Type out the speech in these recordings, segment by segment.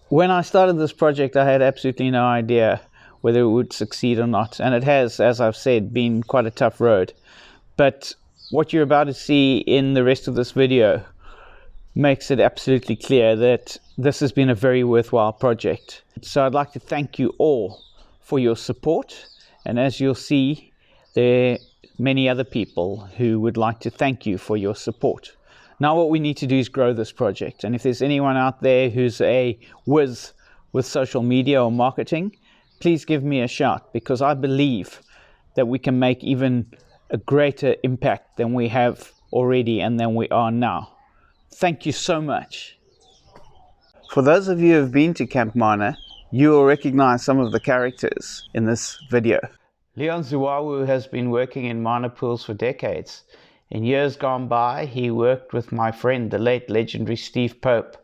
When I started this project, I had absolutely no idea whether it would succeed or not. And it has, as I've said, been quite a tough road. But what you're about to see in the rest of this video makes it absolutely clear that this has been a very worthwhile project. So I'd like to thank you all for your support. And as you'll see, there are many other people who would like to thank you for your support. Now what we need to do is grow this project. And if there's anyone out there who's a whiz with social media or marketing, please give me a shout, because I believe that we can make even a greater impact than we have already and than we are now. Thank you so much. For those of you who have been to Camp Mana, you will recognize some of the characters in this video. Leon Zuawu has been working in Mana pools for decades. In years gone by, he worked with my friend, the late legendary Steve Pope,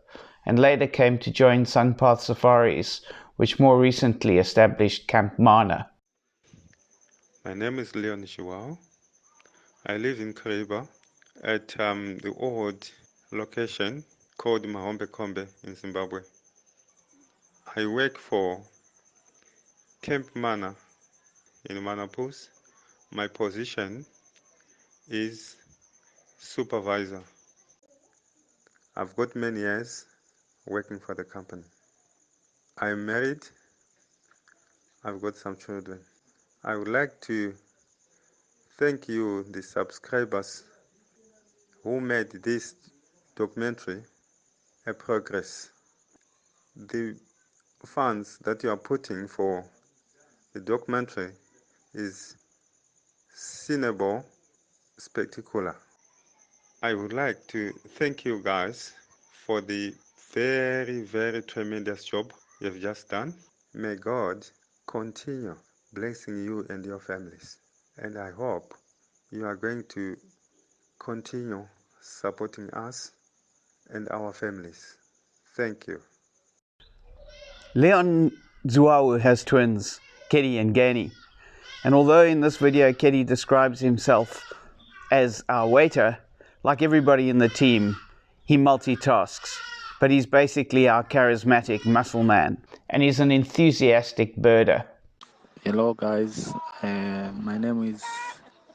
and later came to join Sunpath Safaris, which more recently established Camp Mana. My name is Leon Zuawu. I live in Kariba at the old location called Mahombe Kombe in Zimbabwe. I work for Camp Mana in Mana pools. My position is supervisor. I've got many years working for the company. I'm married. I've got some children. I would like to thank you, the subscribers, who made this documentary a progress. The funds that you are putting for the documentary is cinnable spectacular. I would like to thank you guys for the very tremendous job you've just done. May God continue blessing you and your families. And I hope you are going to continue supporting us and our families. Thank you. Leon Zuawu has twins, Keddy and Gani. And although in this video Keddy describes himself as our waiter, like everybody in the team, he multitasks. But he's basically our charismatic muscle man, and he's an enthusiastic birder. Hello guys, my name is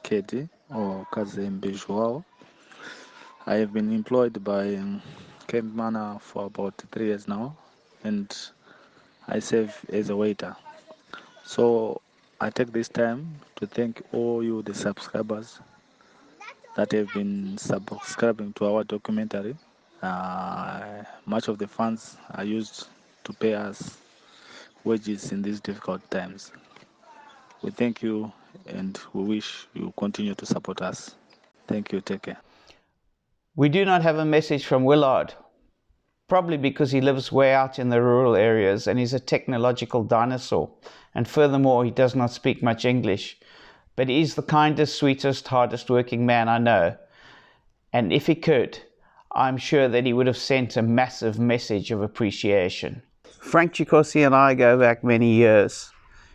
Keddy or Kazembe Joao. I have been employed by Camp Mana for about 3 years now, and I serve as a waiter. So I take this time to thank all you, the subscribers, that have been subscribing to our documentary. Much of the funds are used to pay us wages in these difficult times. We thank you and we wish you continue to support us. Thank you. Take care. We do not have a message from Willard, probably because he lives way out in the rural areas and he's a technological dinosaur. And furthermore, he does not speak much English. But he's the kindest, sweetest, hardest working man I know. And if he could, I'm sure that he would have sent a massive message of appreciation. Frank Chikosi and I go back many years.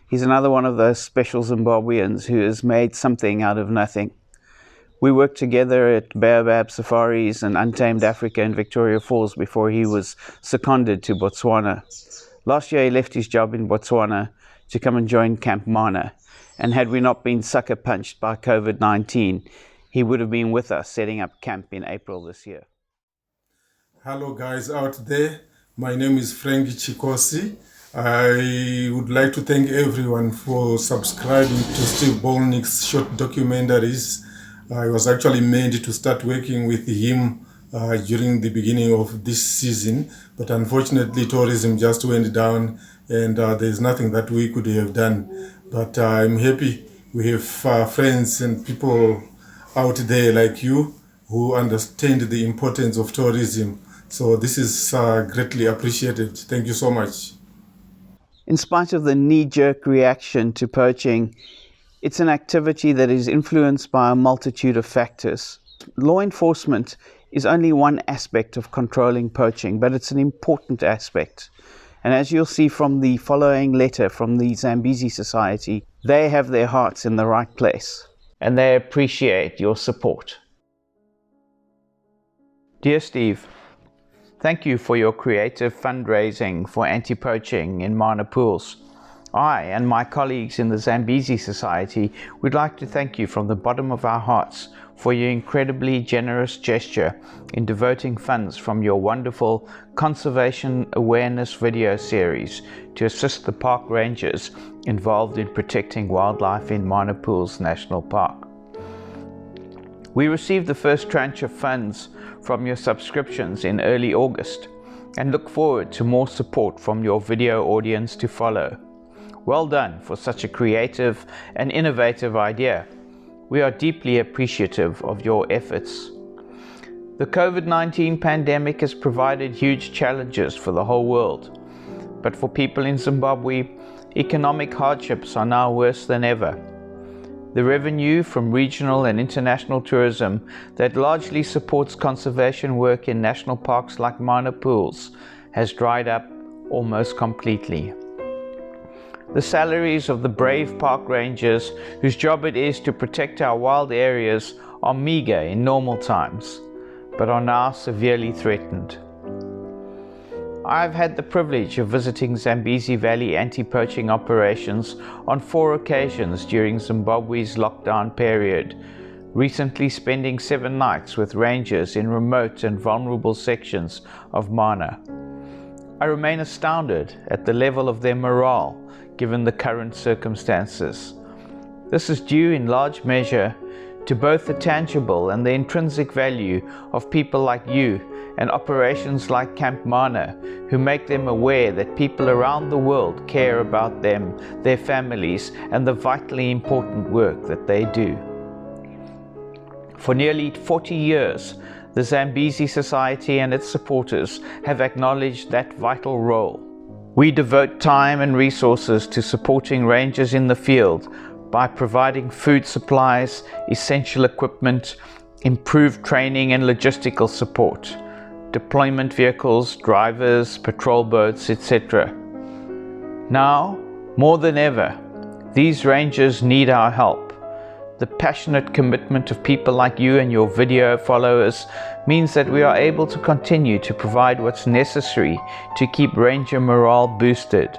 He's another one of those special Zimbabweans who has made something out of nothing. We worked together at Baobab Safaris and Untamed Africa in Victoria Falls before he was seconded to Botswana. Last year he left his job in Botswana to come and join Camp Mana. And had we not been sucker punched by COVID-19, he would have been with us setting up camp in April this year. Hello guys out there, my name is Frank Chikosi. I would like to thank everyone for subscribing to Steve Bolnick's short documentaries. I was actually meant to start working with him during the beginning of this season, but unfortunately tourism just went down and there's nothing that we could have done. But I'm happy we have friends and people out there like you who understand the importance of tourism. So this is greatly appreciated. Thank you so much. In spite of the knee-jerk reaction to poaching, it's an activity that is influenced by a multitude of factors. Law enforcement is only one aspect of controlling poaching, but it's an important aspect. And as you'll see from the following letter from the Zambezi Society, they have their hearts in the right place, and they appreciate your support. Dear Steve, Thank you for your creative fundraising for anti-poaching in Mana pools. I and my colleagues in the Zambezi Society would like to thank you from the bottom of our hearts for your incredibly generous gesture in devoting funds from your wonderful conservation awareness video series to assist the park rangers involved in protecting wildlife in Mana Pools National Park. We received the first tranche of funds from your subscriptions in early August and look forward to more support from your video audience to follow. Well done for such a creative and innovative idea. We are deeply appreciative of your efforts. The COVID-19 pandemic has provided huge challenges for the whole world, but for people in Zimbabwe, economic hardships are now worse than ever. The revenue from regional and international tourism that largely supports conservation work in national parks like Mana Pools has dried up almost completely. The salaries of the brave park rangers whose job it is to protect our wild areas are meagre in normal times, but are now severely threatened. I've had the privilege of visiting Zambezi Valley anti-poaching operations on 4 occasions during Zimbabwe's lockdown period, recently spending 7 nights with rangers in remote and vulnerable sections of Mana. I remain astounded at the level of their morale given the current circumstances. This is due in large measure to both the tangible and the intrinsic value of people like you and operations like Camp Mana, who make them aware that people around the world care about them, their families, and the vitally important work that they do. For nearly 40 years, the Zambezi Society and its supporters have acknowledged that vital role. We devote time and resources to supporting rangers in the field by providing food supplies, essential equipment, improved training and logistical support, deployment vehicles, drivers, patrol boats, etc. Now, more than ever, these rangers need our help. The passionate commitment of people like you and your video followers means that we are able to continue to provide what's necessary to keep ranger morale boosted.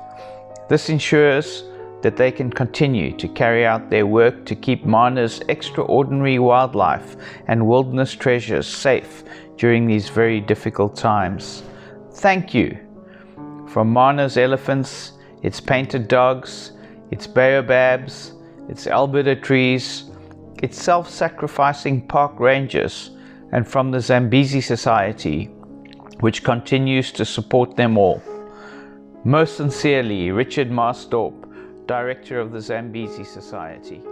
This ensures that they can continue to carry out their work to keep Mana's extraordinary wildlife and wilderness treasures safe during these very difficult times. Thank you. From Mana's elephants, its painted dogs, its baobabs, its alberta trees, its self-sacrificing park rangers, and from the Zambezi Society, which continues to support them all. Most sincerely, Richard Marstorp, Director of the Zambezi Society.